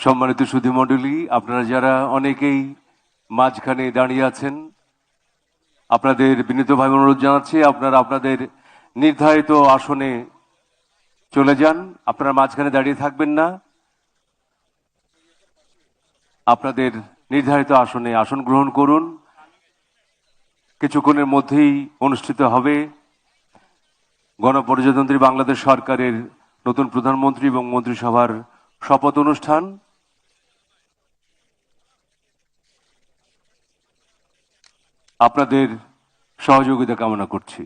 সম্মানিত সুধীমণ্ডলী, আপনারা যারা অনেকেই মাঝখানে দাঁড়িয়ে আছেন, আপনাদের বিনীতভাবে অনুরোধ জানাচ্ছি আপনারা আপনাদের নির্ধারিত আসনে চলে যান। আপনারা মাঝখানে দাঁড়িয়ে থাকবেন না, আপনাদের নির্ধারিত আসনে আসন গ্রহণ করুন। কিছুক্ষণের মধ্যেই অনুষ্ঠিত হবে গণপ্রজাতন্ত্রী বাংলাদেশ সরকারের নতুন প্রধানমন্ত্রী এবং মন্ত্রিসভার শপথ অনুষ্ঠান। আপনাদের সহযোগিতা কামনা করছি।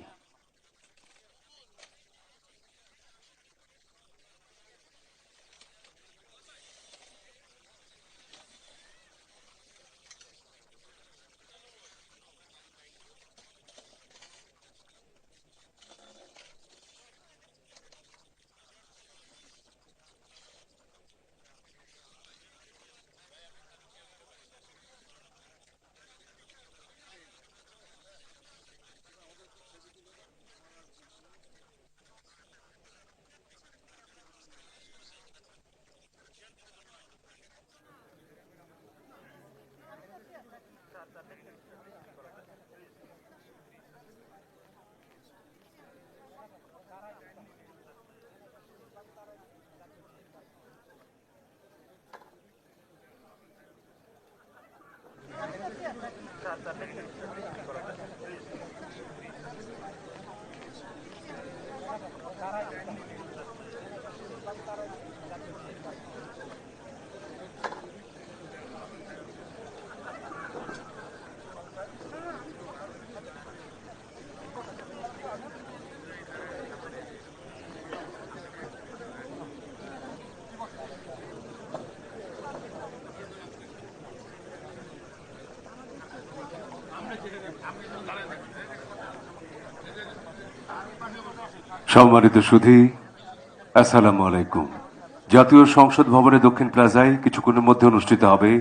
সম্মানিত সুধী, আসসালামু আলাইকুম। জাতীয় সংসদ ভবনের দক্ষিণ প্লাজায় কিছুক্ষণের মধ্যে অনুষ্ঠিত হবে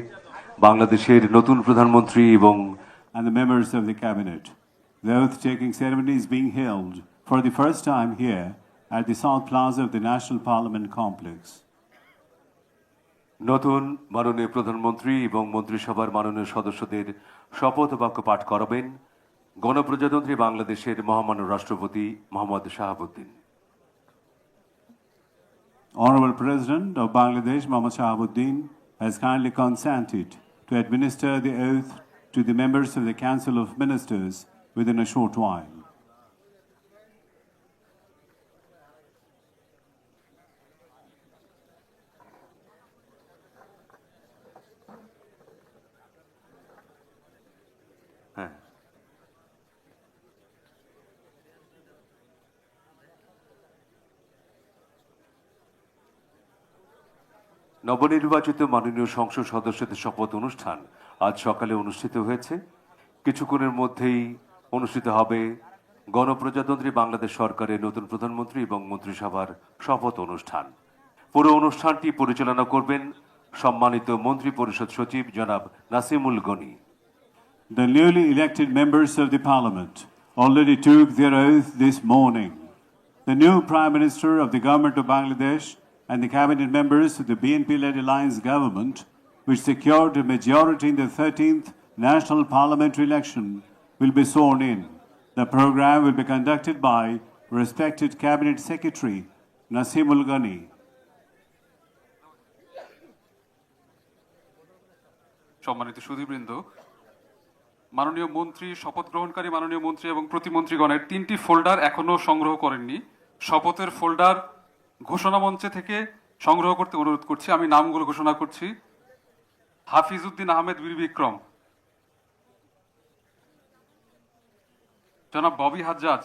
বাংলাদেশের নতুন প্রধানমন্ত্রী এবং and the members of the cabinet. The oath-taking ceremony is being held for the first time here at the South Plaza of the National Parliament Complex. নতুন মাননীয় প্রধানমন্ত্রী এবং মন্ত্রিসভার মাননীয় সদস্যদের শপথ বাক্য পাঠ করাবেন গণপ্রজাতন্ত্রী বাংলাদেশের মহামান্য রাষ্ট্রপতি Mohammad Shahabuddin. Honorable President of Bangladesh, Mohammad Shahabuddin, has kindly consented to administer the oath to the members of the Council of Ministers within a short while. নবনির্বাচিত মাননীয় সংসদ সদস্যদের শপথ অনুষ্ঠান আজ সকালে অনুষ্ঠিত হয়েছে। কিছুক্ষণের মধ্যেই অনুষ্ঠিত হবে গণপ্রজাতন্ত্রী বাংলাদেশ সরকারের নতুন প্রধানমন্ত্রী এবং মন্ত্রিসভার শপথ অনুষ্ঠান। পুরো অনুষ্ঠানটি পরিচালনা করবেন সম্মানিত মন্ত্রী পরিষদ সচিব জনাব Nasimul Gani. The newly elected members of the Parliament already took their oath this morning. The new Prime Minister of the Government of Bangladesh and the cabinet members of the BNP-led alliance government, which secured a majority in the 13th National Parliamentary election, will be sworn in. The program will be conducted by respected Cabinet Secretary Nasimul Ghani. সম্মানিত সুধীবৃন্দ, মাননীয় মন্ত্রী, শপথ গ্রহণকারী মাননীয় মন্ত্রী এবং প্রতিমন্ত্রীগণের 3টি folder এখনো সংগ্রহ করেননি। শপথের ফোল্ডার ঘোষণা মঞ্চে থেকে সংগ্রহ করতে অনুরোধ করছি। আমি নামগুলো ঘোষণা করছি: হাফিজউদ্দিন আহমেদ বীর বিক্রম, জনাব ববি হাজ্জাজ,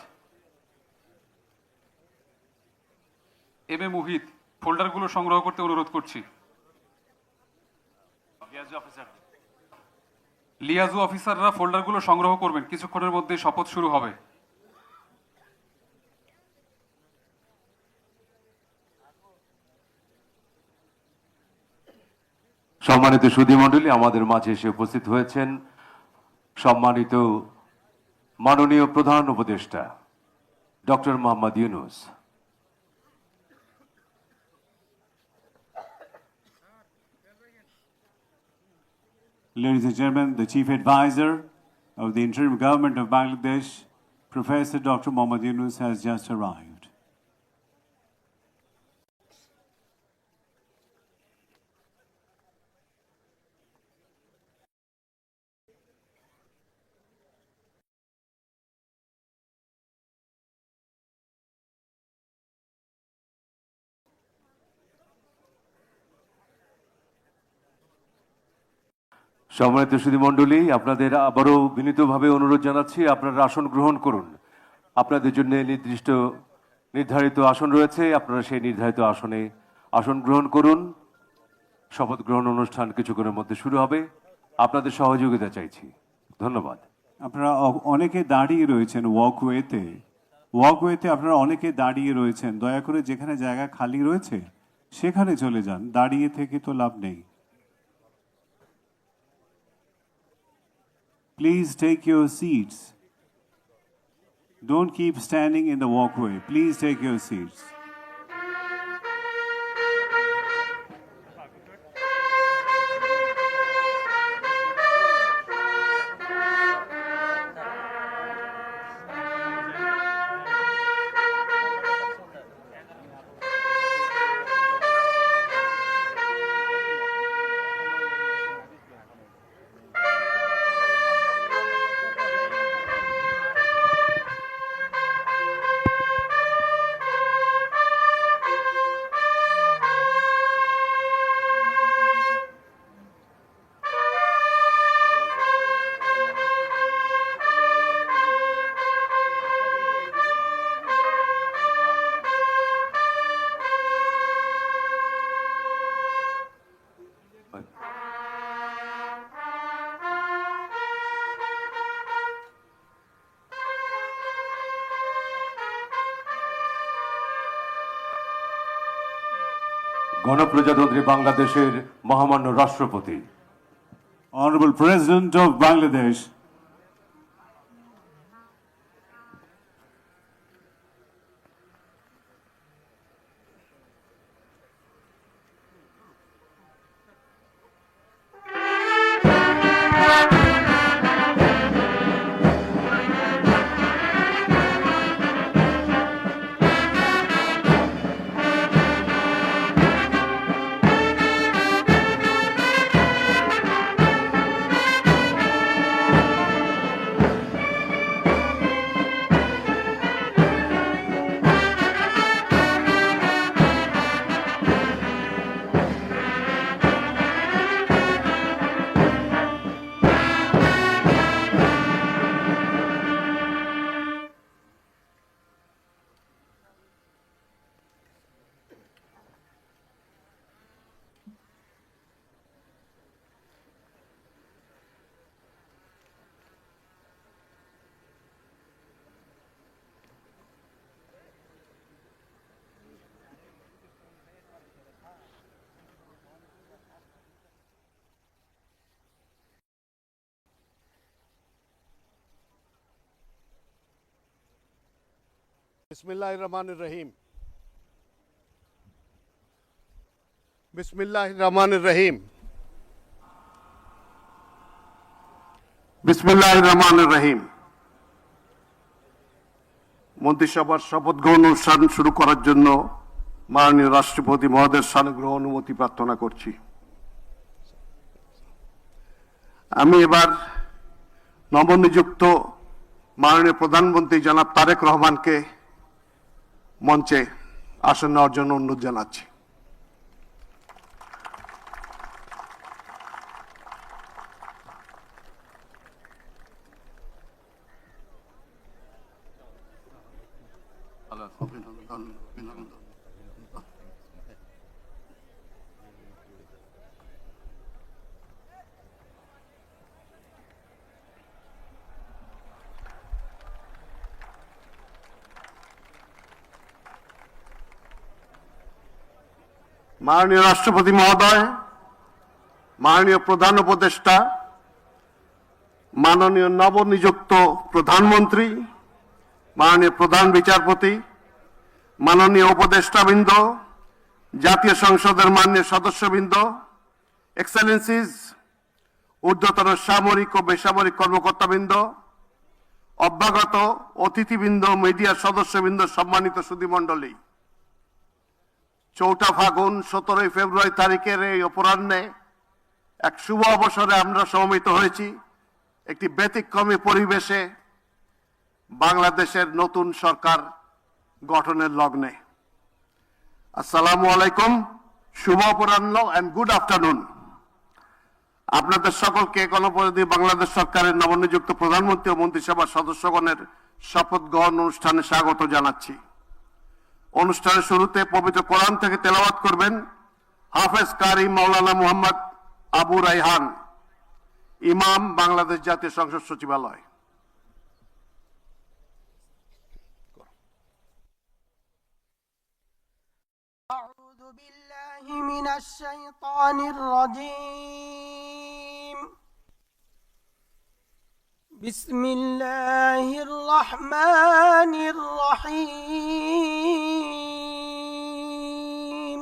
এম এ মুহিত। ফোল্ডারগুলো সংগ্রহ করতে অনুরোধ করছি। লিয়াজু অফিসাররা ফোল্ডারগুলো সংগ্রহ করবেন, কিছুক্ষণের মধ্যে শপথ শুরু হবে। সম্মানিত সুধীমণ্ডলী, আমাদের মাঝে এসে উপস্থিত হয়েছেন সম্মানিত মাননীয় প্রধান উপদেষ্টা doctor Mohammad Yunus. Ladies and gentlemen, the Chief Advisor of the Interim Government of Bangladesh, Professor Dr. Mohammad Yunus, has just arrived. সম্মানিত সুধীমণ্ডলী, আপনাদের আবারও বিনীতভাবে অনুরোধ জানাচ্ছি আপনারা আসন গ্রহণ করুন। আপনাদের জন্য নির্ধারিত আসন রয়েছে, আপনারা সেই নির্ধারিত আসনে আসন গ্রহণ করুন। শপথ গ্রহণ অনুষ্ঠান কিছুক্ষণের মধ্যে শুরু হবে, আপনাদের সহযোগিতা চাইছি। ধন্যবাদ। আপনারা অনেকে দাঁড়িয়ে রয়েছেন ওয়াকওয়েতে আপনারা অনেকে দাঁড়িয়ে রয়েছেন। দয়া করে যেখানে জায়গা খালি রয়েছে সেখানে চলে যান, দাঁড়িয়ে থেকে তো লাভ নেই। Please take your seats. Don't keep standing in the walkway. Please take your seats. গণপ্রজাতন্ত্রী বাংলাদেশের মহামান্য রাষ্ট্রপতি, Honorable President of Bangladesh, बिस्मिल्लाहिर्रहमानिर्रहीम। बिस्मिल्लाहिर्रहमानिर्रहीम। बिस्मिल्लाहिर्रहमानिर्रहीम। মন্ত্রিসভার শপথ গ্রহণ অনুষ্ঠান শুরু করার জন্য মাননীয় রাষ্ট্রপতি মহোদয়ের সানুগ্রহ অনুমতি প্রার্থনা করছি। আমি এবার নবনিযুক্ত মাননীয় প্রধানমন্ত্রী জনাব তারেক রহমানকে মঞ্চে আসন নেওয়ার জন্য অনুরোধ জানাচ্ছি। মাননীয় রাষ্ট্রপতি মহোদয়, মাননীয় প্রধান উপদেষ্টা, মাননীয় নবনিযুক্ত প্রধানমন্ত্রী, মাননীয় প্রধান বিচারপতি, মাননীয় উপদেষ্টাবৃন্দ, জাতীয় সংসদের মাননীয় সদস্যবৃন্দ, এক্সেলেন্সিজ, ঊর্ধ্বতন সামরিক ও বেসামরিক কর্মকর্তাবৃন্দ, অভ্যাগত অতিথিবৃন্দ, মিডিয়ার সদস্যবৃন্দ, সম্মানিত সুধীমণ্ডলী, 4 ফাগুন 17 ফেব্রুয়ারি তারিখের এই অপরাহ্নে এক শুভ অবসরে আমরা সমবেত হয়েছি একটি ব্যতিক্রমী পরিবেশে বাংলাদেশের নতুন সরকার গঠনের লগ্নে। আসসালামু আলাইকুম, শুভ অপরাহ্ন এন্ড গুড আফটারনুন। আপনাদের সকলকে গণপ্রজাতন্ত্রী বাংলাদেশ সরকারের নবনিযুক্ত প্রধানমন্ত্রী ও মন্ত্রিসভার সদস্যগণের শপথ গ্রহণ অনুষ্ঠানে স্বাগত জানাচ্ছি। অনুষ্ঠানের শুরুতে পবিত্র কোরআন থেকে তেলাওয়াত করবেন হাফেজ কারি মাওলানা মুহাম্মদ আবু রাইহান, ইমাম, বাংলাদেশ জাতীয় সংসদ সচিবালয়। أعوذ بالله من الشيطان الرجيم. بسم الله الرحمن الرحيم.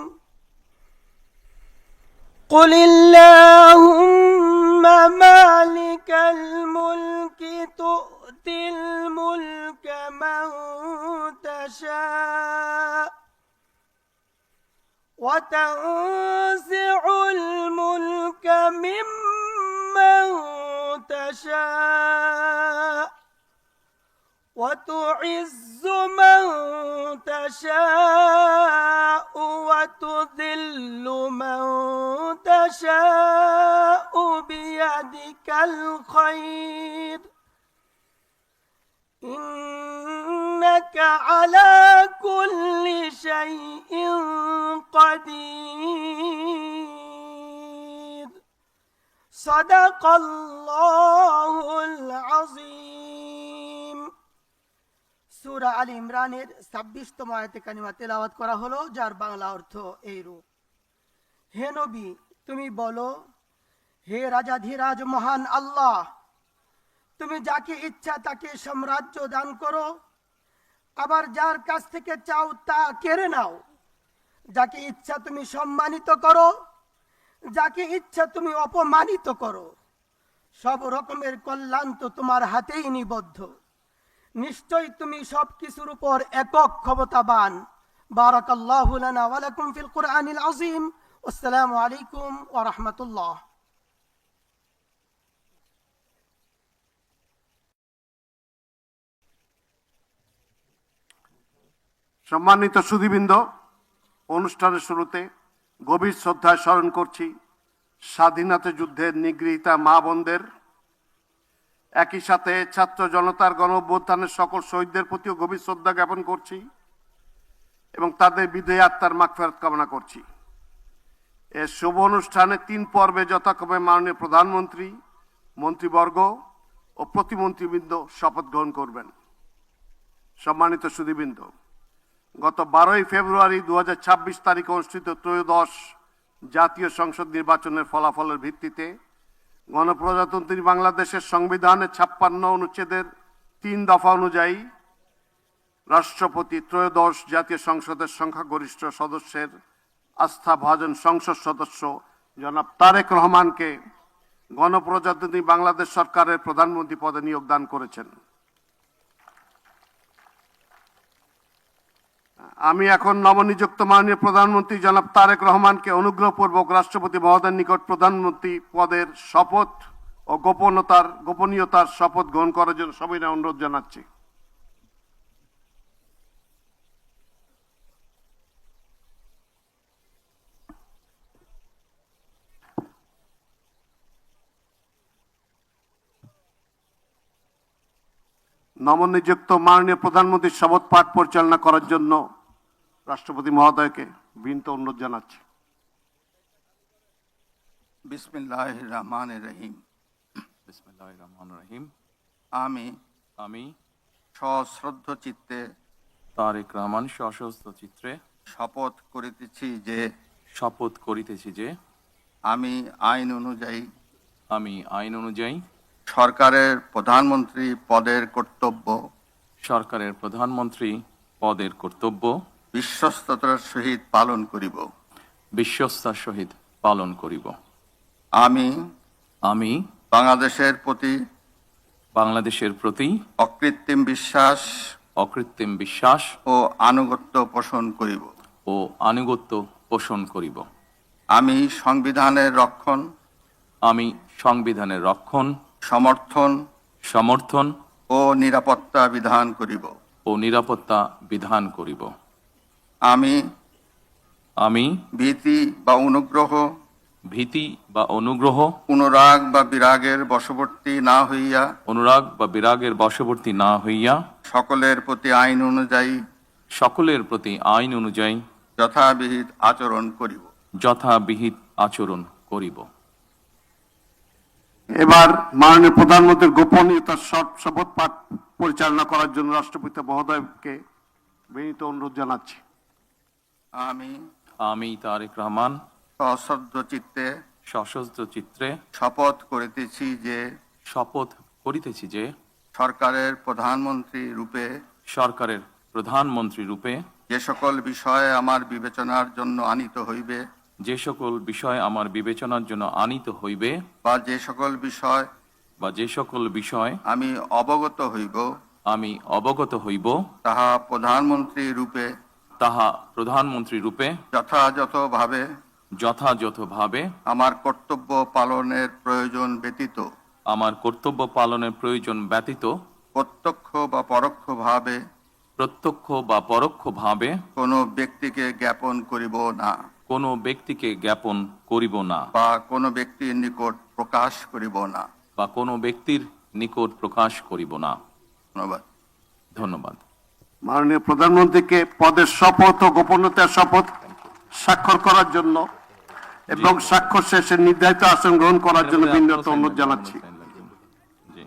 قل اللهم مالك الملك تؤتي الملك من تشاء وتنزع الملك ممن تشاء وتعز من تشاء وتذل من تشاء بيدك الخير إنك على كل شيء قدير. صدق الله العظيم. সূরা আল ইমরানের 26তম আয়াতে কারিমা তেলাওয়াত করা হলো, যার বাংলা অর্থ এইরূপ: হে নবী, তুমি বলো, হে রাজাধিরাজ মহান আল্লাহ, তুমি যাকে ইচ্ছা তাকে সাম্রাজ্য দান করো, আবার যার কাছ থেকে চাও তা কেড়ে নাও। যাকে ইচ্ছা তুমি সম্মানিত করো, যাকে ইচ্ছা তুমি অপমানিত করো। সব রকমের কল্যাণ তো তোমার হাতেই নিবদ্ধ। নিশ্চয়ই তুমি সবকিছুর উপর একক ক্ষমতাবান। বারাকাল্লাহু লানা ওয়া লাকুম ফিল কুরআনিল আযীম। আসসালামু আলাইকুম ওয়া রাহমাতুল্লাহ। সম্মানিত সুধীবৃন্দ, অনুষ্ঠানের শুরুতে গভীর শ্রদ্ধায় স্মরণ করছি স্বাধীনতা যুদ্ধের নিগৃহীতা মা বোনদের। একই সাথে ছাত্র জনতার গণ অভ্যুত্থানের সকল শহীদদের প্রতিও গভীর শ্রদ্ধা জ্ঞাপন করছি এবং তাদের বিদেহী আত্মার মাগফিরাত কামনা করছি। এর শুভ অনুষ্ঠানে 3 পর্বে যথাক্রমে মাননীয় প্রধানমন্ত্রী, মন্ত্রীবর্গ ও প্রতিমন্ত্রীবৃন্দ শপথ গ্রহণ করবেন। সম্মানিত সুধীবৃন্দ, গত 12 ফেব্রুয়ারি 2026 তারিখে অনুষ্ঠিত ত্রয়োদশ জাতীয় সংসদ নির্বাচনের ফলাফলের ভিত্তিতে গণপ্রজাতন্ত্রী বাংলাদেশের সংবিধানের 56 অনুচ্ছেদের 3 দফা অনুযায়ী রাষ্ট্রপতি ত্রয়োদশ জাতীয় সংসদের সংখ্যাগরিষ্ঠ সদস্যের আস্থাভাজন সংসদ সদস্য জনাব তারেক রহমানকে গণপ্রজাতন্ত্রী বাংলাদেশ সরকারের প্রধানমন্ত্রী পদে নিয়োগ দান করেছেন। আমি এখন নবনিযুক্ত মাননীয় প্রধানমন্ত্রী জনাব তারেক রহমানকে অনুগ্রহপূর্বক রাষ্ট্রপতি মহোদয়ের নিকট প্রধানমন্ত্রী পদের শপথ ও গোপনীয়তার শপথ গ্রহণ করার জন্য সবিনয় অনুরোধ জানাচ্ছি। নবনিযুক্ত মাননীয় প্রধানমন্ত্রীর শপথ পাঠ পরিচালনা করার জন্য রাষ্ট্রপতি মহোদয়কে বিনীত অনুরোধ জানাচ্ছি। বিসমিল্লাহির রহমানির রহিম। বিসমিল্লাহির রহমানির রহিম। আমি সশ্রদ্ধ চিত্তে তারেক রহমান সশস্ত্র চিত্রে শপথ করিতেছি যে আমি আইন অনুযায়ী সরকারের প্রধানমন্ত্রী পদের কর্তব্য বিশ্বস্ততার সহিত পালন করিব। আমি আমি বাংলাদেশের প্রতি বাংলাদেশের প্রতি অকৃত্রিম বিশ্বাস অকৃত্রিম বিশ্বাস ও আনুগত্য পোষণ করিব। ও আনুগত্য পোষণ করিব। আমি সংবিধানের রক্ষণ, আমি সংবিধানের রক্ষণ, সমর্থন সমর্থন ও নিরাপত্তা বিধান করিব। ও নিরাপত্তা বিধান করিব। আমি আমি ভীতি বা অনুগ্রহ, ভীতি বা অনুগ্রহ, অনুরাগ বা বিরাগের বশবর্তী না হইয়া অনুরাগ বা বিরাগের বশবর্তী না হইয়া সকলের প্রতি আইন অনুযায়ী সকলের প্রতি আইন অনুযায়ী যথাবিহিত আচরণ করিব। যথাবিহিত আচরণ করিব। এবার মাননীয় প্রধানমন্ত্রীর গোপনীয়তার শপথ পাঠ পরিচালনা করার জন্য রাষ্ট্রপতি মহোদয়কে বিনীত অনুরোধ জানাচ্ছি। আমি তারেক রহমান সশ্রদ্ধ চিত্তে সশস্ত্র চিত্রে শপথ করিতেছি যে শপথ করিতেছি যে সরকারের প্রধানমন্ত্রী রূপে সরকারের প্রধানমন্ত্রী রূপে যে সকল বিষয়ে আমার বিবেচনার জন্য আনিত হইবে যে সকল বিষয় আমার বিবেচনার জন্য আনিত হইবে বা যে সকল বিষয় আমি অবগত হইব আমি অবগত হইব তাহা প্রধানমন্ত্রী রূপে তাহা প্রধানমন্ত্রী রূপে যথাযথভাবে আমার কর্তব্য পালনের প্রয়োজন ব্যতীত প্রত্যক্ষ বা পরোক্ষভাবে কোনো ব্যক্তিকে জ্ঞাপন করিব না বা কোনো ব্যক্তির নিকট প্রকাশ করিব না। ধন্যবাদ। ধন্যবাদ। মাননীয় প্রধানমন্ত্রীকে পদের শপথ ও গোপনীয়তার শপথ স্বাক্ষর করার জন্য এবং স্বাক্ষর শেষে নির্ধারিত আসন গ্রহণ করার জন্য বিনীত অনুরোধ জানাচ্ছি। জি।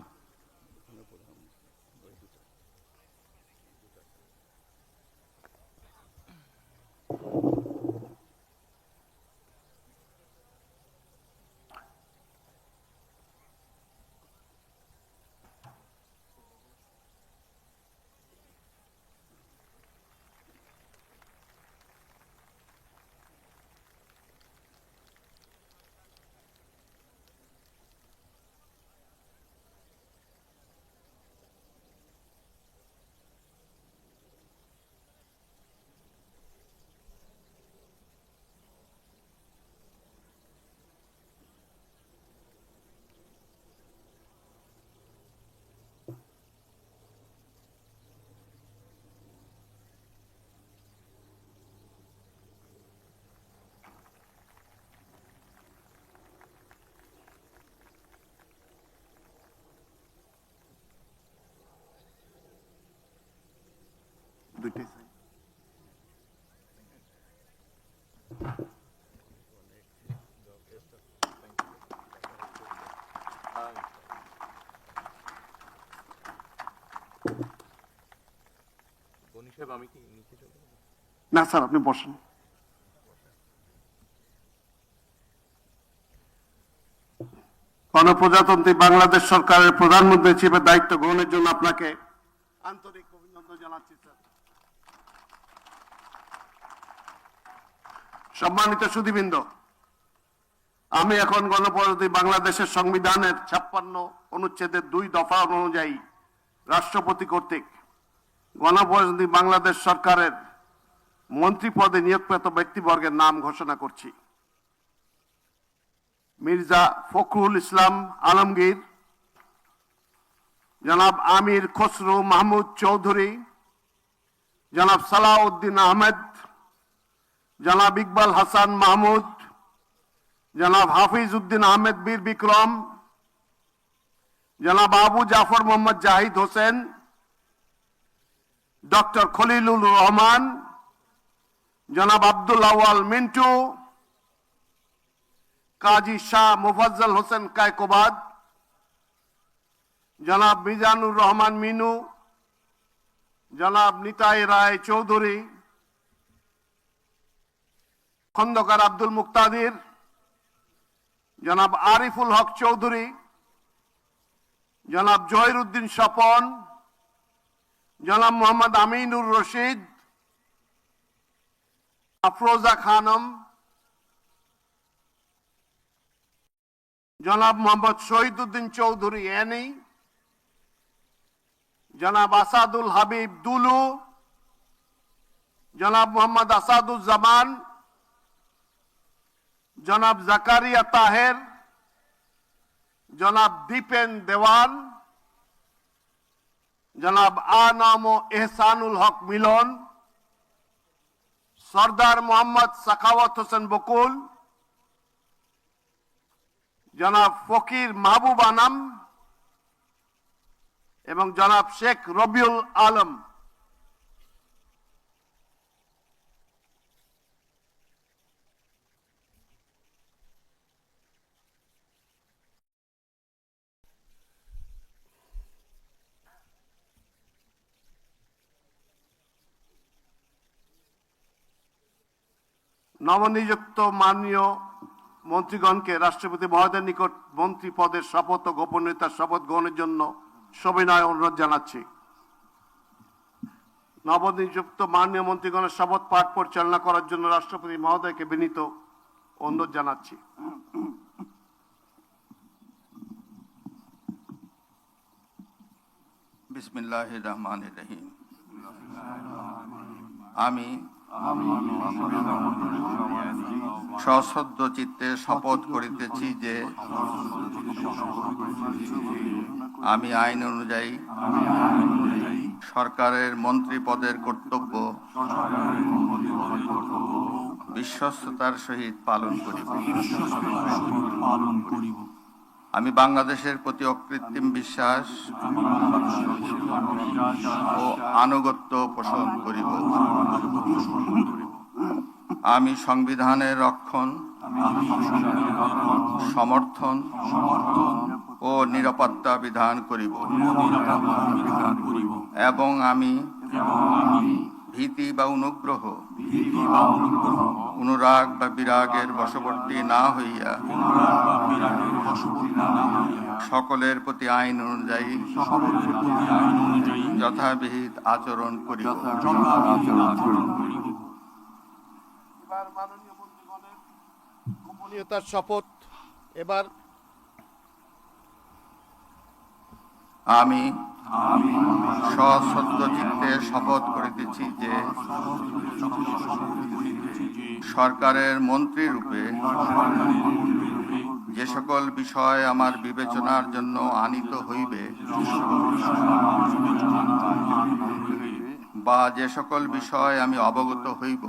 দুইটাই না স্যার, আপনি বসেন। গণপ্রজাতন্ত্রী বাংলাদেশ সরকারের প্রধানমন্ত্রী হিসেবে দায়িত্ব গ্রহণের জন্য আপনাকে আন্তরিক অভিনন্দন জানাচ্ছি স্যার। সম্মানিত সুধীবৃন্দ, আমি এখন গণপ্রজাতন্ত্রী বাংলাদেশের সংবিধানের 56 অনুচ্ছেদের 2 দফা অনুযায়ী রাষ্ট্রপতি কর্তৃক গণপ্রজাতন্ত্রী বাংলাদেশ সরকারের মন্ত্রী পদে নিয়োগপ্রাপ্ত ব্যক্তিবর্গের নাম ঘোষণা করছি। মির্জা ফখরুল ইসলাম আলমগীর, জনাব আমির খসরু মাহমুদ চৌধুরী, জনাব সালাউদ্দিন আহমেদ, জনাব ইকবাল হাসান মাহমুদ, জনাব হাফিজ উদ্দিন আহমেদ বীর বিক্রম, জনাব আবু জাফর মোহাম্মদ জাহিদ হোসেন, ডক্টর খলিলুর রহমান, জনাব আব্দুল আওয়াল মিন্টু, কাজী শাহ মুফাজ্জল হোসেন কায়কোবাদ, জনাব মিজানুর রহমান মিনু, জনাব নিতাই রায় চৌধুরী, খন্দকার আব্দুল মুক্তাদির, জনাব আরিফুল হক চৌধুরী, জনাব জহির উদ্দিন স্বপন, জনাব মোহাম্মদ আমিনুর রশিদ, আফরোজা খানম, জনাব মোহাম্মদ শহীদুদ্দিন চৌধুরী এনি, জনাব আসাদুল হাবিব দুলু, জনাব মোহাম্মদ আসাদুজ্জামান, জনাব জাকারিয়া তাহের, জনাব দীপেন দেওয়ান, জনাব আনাম ও এহসানুল হক মিলন, সর্দার মোহাম্মদ সাখাওয়াত হোসেন বকুল, জনাব ফকির মাহবুব আনাম এবং জনাব শেখ রবিউল আলম। নবনিযুক্ত মাননীয় মন্ত্রীগণকে রাষ্ট্রপতি মহোদয়ের নিকট মন্ত্রী পদের শপথ ও গোপনীয়তার শপথ গ্রহণের জন্য সবিনয় অনুরোধ জানাচ্ছি। নবনিযুক্ত মাননীয় মন্ত্রীগণের শপথ পাঠ পরিচালনা করার জন্য রাষ্ট্রপতি মহোদয়কে বিনীত অনুরোধ জানাচ্ছি। বিসমিল্লাহির রহমানির রহিম। আমি সশ্রদ্ধ চিত্তে শপথ করিতেছি যে আমি আইন অনুযায়ী সরকারের মন্ত্রী পদের কর্তব্য বিশ্বস্ততার সহিত পালন করিব। আমি বাংলাদেশের প্রতি অকৃত্রিম বিশ্বাস ও আনুগত্য পোষণ করিব। আমি সংবিধানের রক্ষণ, সমর্থন ও নিরাপত্তা বিধান করিব এবং আমি ভীতি বা অনুগ্রহ, অনুরাগ বা বিরাগের বশবর্তী না হইয়া সকলের প্রতি আইন অনুযায়ী যথাবিহিত আচরণ করিব। এবার মাননীয় মন্ত্রীগণের গোপনীয়তার শপথ। এবার আমি সশ্রদ্ধ চিত্তে শপথ করিতেছি যে সরকারের মন্ত্রী রূপে যে সকল বিষয় আমার বিবেচনার জন্য আনিত হইবে বা যে সকল বিষয় আমি অবগত হইব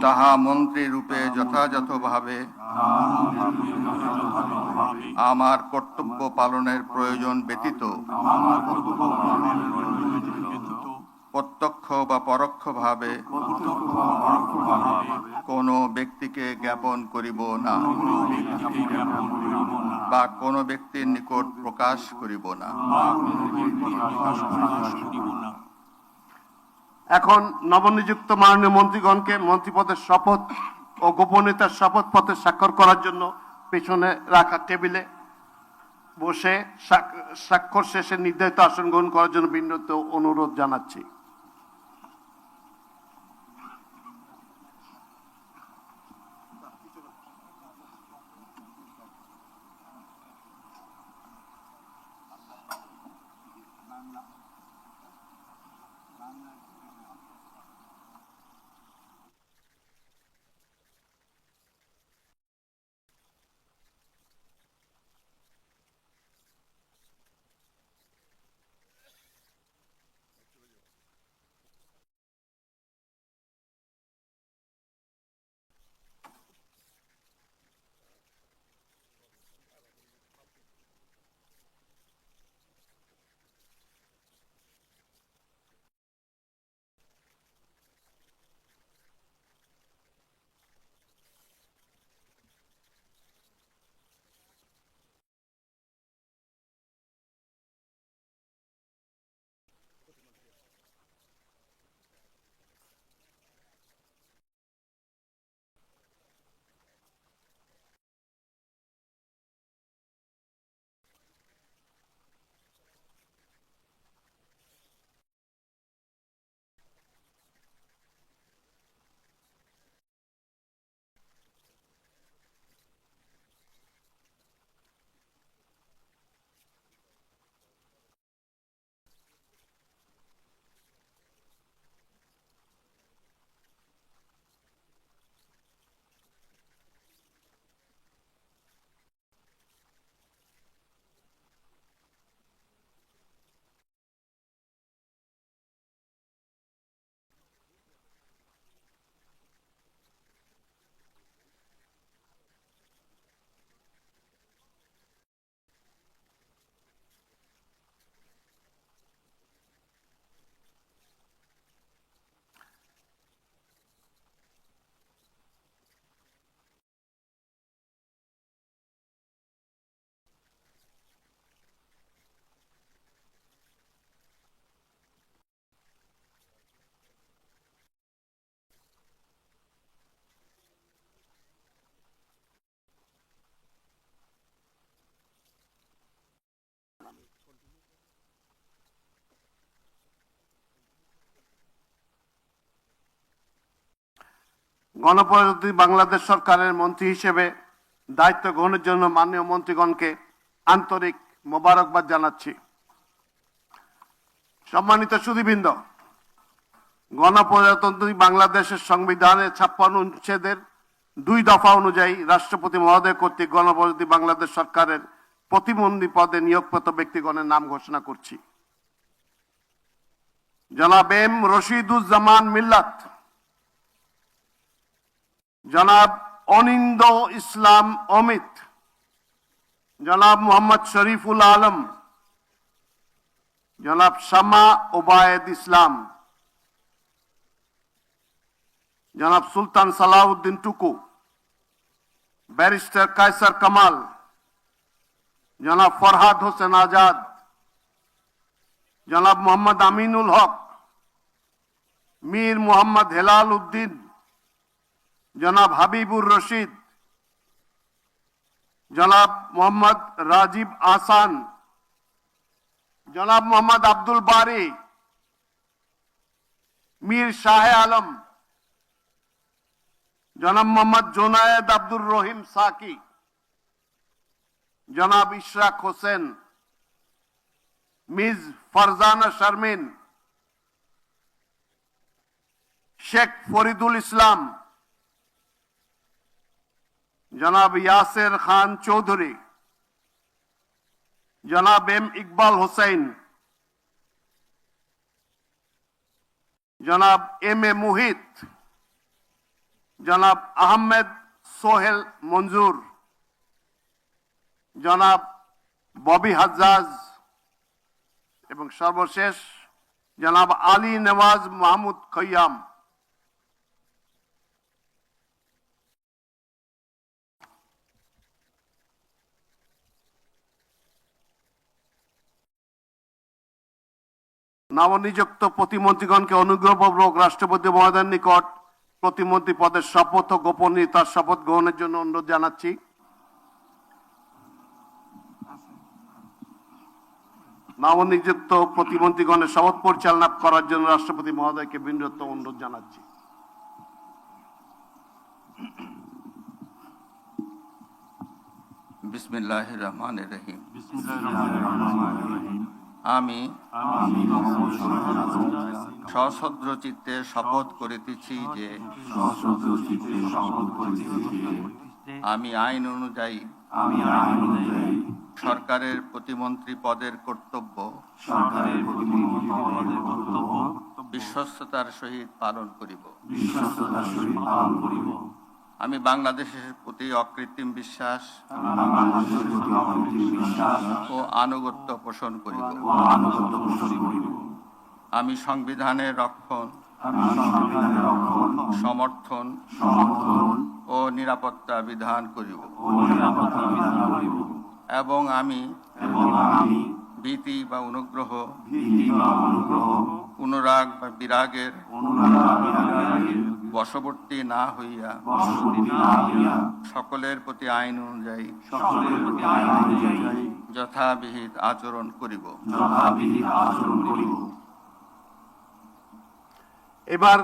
তাহা মন্ত্রী রূপে যথাযথভাবে আমার কর্তব্য পালনের প্রয়োজন ব্যতীত প্রত্যক্ষ বা পরোক্ষভাবে কোনো ব্যক্তিকে জ্ঞাপন করিব না বা কোনো ব্যক্তির নিকট প্রকাশ করিব না। এখন নবনিযুক্ত মাননীয় মন্ত্রীগণকে মন্ত্রীপদের শপথ ও গোপনীয়তার শপথ পত্রে স্বাক্ষর করার জন্য পেছনে রাখা টেবিলে বসে স্বাক্ষর শেষে নির্ধারিত আসন গ্রহণ করার জন্য বিনীত অনুরোধ জানাচ্ছি। গণপ্রজাতন্ত্রী বাংলাদেশ সরকারের মন্ত্রী হিসেবে দায়িত্ব গ্রহণের জন্য মাননীয় মন্ত্রীগণকে আন্তরিক মোবারকবাদ জানাচ্ছি। সম্মানিত সুধীবৃন্দ, গণপ্রজাতন্ত্রী বাংলাদেশের সংবিধানের 56 অনুচ্ছেদের 2 দফা অনুযায়ী রাষ্ট্রপতি মহোদয় কর্তৃক গণপ্রজাতন্ত্রী বাংলাদেশ সরকারের প্রতিমন্ত্রী পদে নিয়োগপ্রাপ্ত ব্যক্তিগণের নাম ঘোষণা করছি। জনাব এম রশিদুজ্জামান মিল্লাত, জনাব অনিন্দ ইসলাম অমিত, জনাব মোহাম্মদ শরীফুল আলম, জনাব শামা ওবায়েদ ইসলাম, জনাব সুলতান সালাউদ্দিন টুকু, ব্যারিস্টার কায়সার কামাল, জনাব ফরহাদ হোসেন আজাদ, জনাব মোহাম্মদ আমিনুল হক, মীর মোহাম্মদ হেলাল উদ্দিন, জনাব হাবিবুর রশিদ, জনাব মোহাম্মদ রাজীব আহসান, জনাব মোহাম্মদ আব্দুল বারি, মীর শাহে আলম, জনাব মোহাম্মদ জোনায়েদ আব্দুর রহিম সাকি, জনাব ইশরাক হোসেন, মিস ফারজানা শারমিন, শেখ ফরিদুল ইসলাম, জনাব ইয়াসের খান চৌধুরী, জনাব এম ইকবাল হোসেন, জনাব এম এ মুহিত, জনাব আহমেদ সোহেল মঞ্জুর, জনাব ববি হাজ্জাজ এবং সর্বশেষ জনাব আলী নওয়াজ মাহমুদ খৈয়াম। নবনিযুক্ত প্রতিমন্ত্রীগণকে অনুগ্রহপূর্বক রাষ্ট্রপতি মহোদয়ের নিকট প্রতিমন্ত্রী পদের শপথ ও গোপনীয়তার শপথ গ্রহণের জন্য অনুরোধ জানাচ্ছি। নবনিযুক্ত প্রতিমন্ত্রীগণের শপথ পরিচালনা করার জন্য রাষ্ট্রপতি মহোদয়কে বিনীত অনুরোধ জানাচ্ছি। বিসমিল্লাহির রহমানির রহিম। আমি সশ্রদ্ধ চিত্তে শপথ করিতেছি যে আমি আইন অনুযায়ী সরকারের প্রতিমন্ত্রী পদের কর্তব্য বিশ্বস্ততার সহিত পালন করিব। আমি বাংলাদেশের প্রতি অকৃত্রিম বিশ্বাস ও আনুগত্য পোষণ করিব। আমি সংবিধানের রক্ষণ, সমর্থন ও নিরাপত্তা বিধান করিব এবং আমি ভীতি বা অনুগ্রহ, অনুরাগ বা বিরাগের বশবর্তী না হইয়া সকলের প্রতি আইন অনুযায়ী যথাবিহিত আচরণ করিব। এবার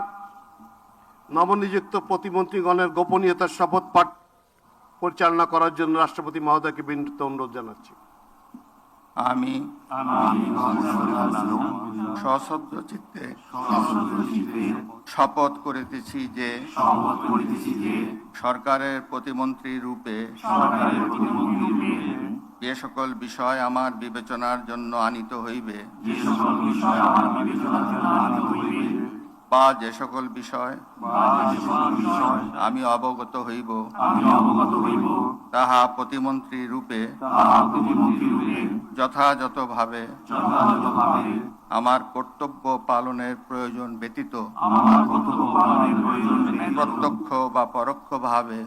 নবনিযুক্ত প্রতিমন্ত্রীগণের গোপনীয়তার শপথ পাঠ পরিচালনা করার জন্য রাষ্ট্রপতি মহোদয়কে বিনীত অনুরোধ জানাচ্ছি। আমি সশ্রদ্ধ চিত্তে শপথ করিতেছি যে সরকারের প্রতিমন্ত্রী রূপে যে সকল বিষয় আমার বিবেচনার জন্য আনিত হইবে বা যে সকল বিষয় আমি অবগত হইব তাহা প্রতিমন্ত্রী রূপে যথাযথভাবে আমার কর্তব্য পালনের প্রয়োজন ব্যতীত প্রত্যক্ষ বা পরোক্ষভাবে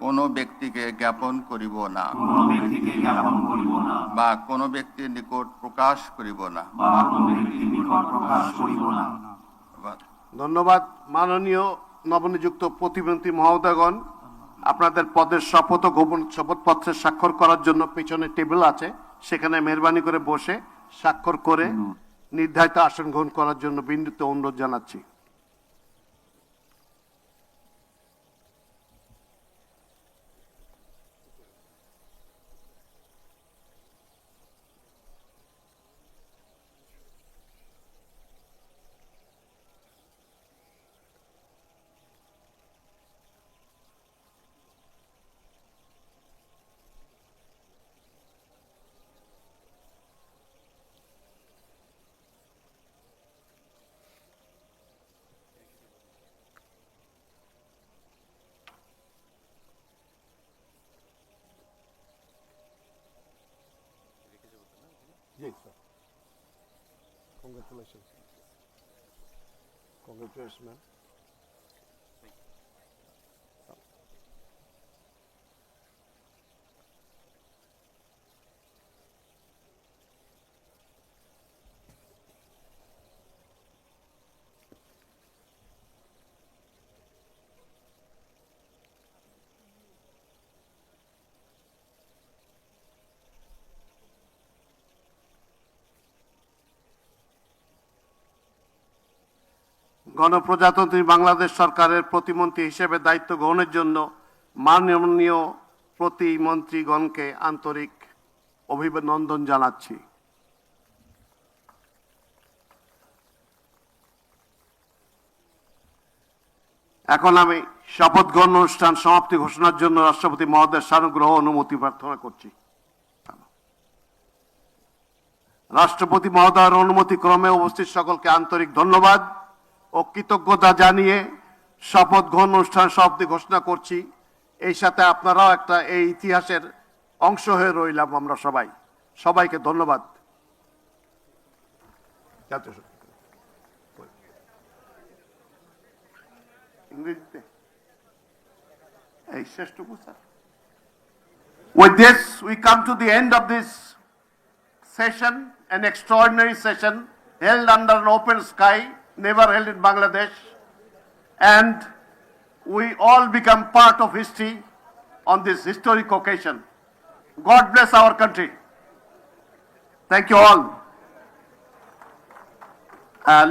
কোনো ব্যক্তিকে জ্ঞাপন করিব না বা কোনো ব্যক্তির নিকট প্রকাশ করিব না। ধন্যবাদ। মাননীয় নবনিযুক্ত প্রতিমন্ত্রী মহোদয়গণ, আপনাদের পদের শপথ ও গোপন শপথপত্রে স্বাক্ষর করার জন্য পিছনে টেবিল আছে, সেখানে মেহরবানি করে বসে স্বাক্ষর করে নির্ধারিত আসন গ্রহণ করার জন্য বিনীত অনুরোধ জানাচ্ছি। Congratulations, ma'am. গণপ্রজাতন্ত্রী বাংলাদেশ সরকারের প্রতিমন্ত্রী হিসেবে দায়িত্ব গ্রহণের জন্য মাননীয় প্রতিমন্ত্রীগণকে আন্তরিক অভিনন্দন জানাচ্ছি। এখন আমি শপথ গ্রহণ অনুষ্ঠান সমাপ্তি ঘোষণার জন্য রাষ্ট্রপতি মহোদয়ের সানুগ্রহ অনুমতি প্রার্থনা করছি। রাষ্ট্রপতি মহোদয়ের অনুমতি ক্রমে উপস্থিত সকলকে আন্তরিক ধন্যবাদ ও কৃতজ্ঞতা জানিয়ে শপথ গ্রহণ অনুষ্ঠান সমাপ্তি ঘোষণা করছি। এই সাথে আপনারাও একটা এই ইতিহাসের অংশ হয়ে রইলাম আমরা সবাই। সবাইকে ধন্যবাদ। ইংরেজিতে এই শেষটুকু sir. With this, we come to the end of this session, an extraordinary session held under an open sky, never held in Bangladesh, and we all become part of history on this historic occasion. God bless our country. Thank you all.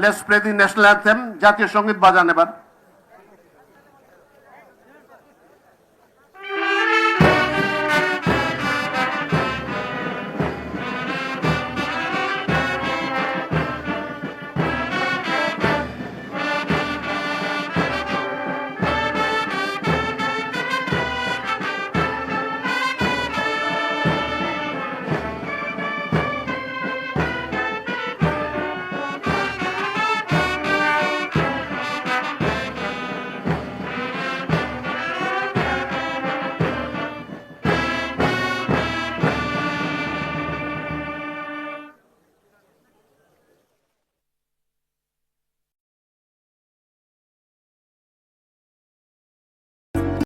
Let's play the national anthem. জাতীয় সঙ্গীত বাজান এবার।